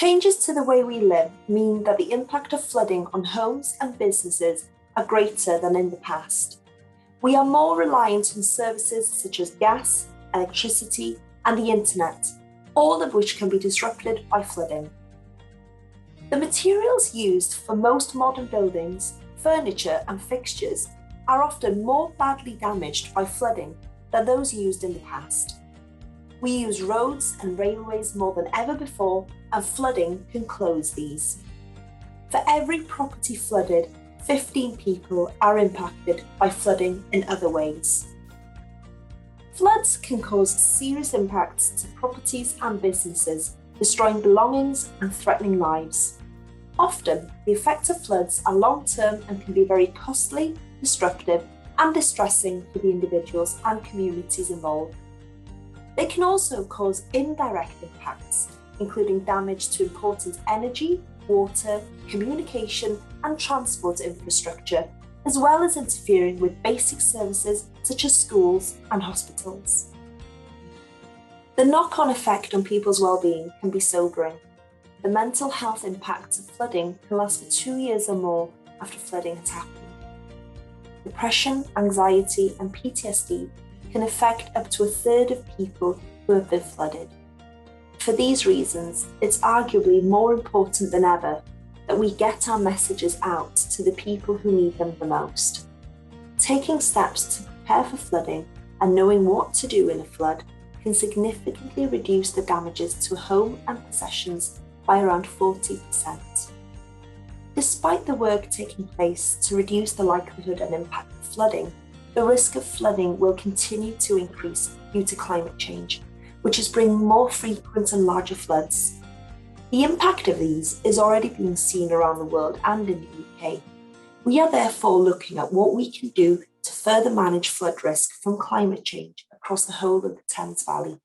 Changes to the way we live mean that the impact of flooding on homes and businesses are greater than in the past. We are more reliant on services such as gas, electricity, and the internet, all of which can be disrupted by flooding. The materials used for most modern buildings, furniture, and fixtures are often more badly damaged by flooding than those used in the past. We use roads and railways more than ever before, and flooding can close these. For every property flooded, 15 people are impacted by flooding in other ways. Floods can cause serious impacts to properties and businesses, destroying belongings and threatening lives. Often, the effects of floods are long-term and can be very costly, disruptive, and distressing for the individuals and communities involved. They can also cause indirect impacts, including damage to important energy, water, communication, and transport infrastructure, as well as interfering with basic services such as schools and hospitals. The knock-on effect on people's well-being can be sobering. The mental health impacts of flooding can last for 2 years or more after flooding has happened. Depression, anxiety, and PTSD can affect up to a third of people who have been flooded. For these reasons, it's arguably more important than ever that we get our messages out to the people who need them the most. Taking steps to prepare for flooding and knowing what to do in a flood can significantly reduce the damages to a home and possessions by around 40%. Despite the work taking place to reduce the likelihood and impact of flooding, the risk of flooding will continue to increase due to climate change, which is bringing more frequent and larger floods. The impact of these is already being seen around the world and in the UK. We are therefore looking at what we can do to further manage flood risk from climate change across the whole of the Thames Valley.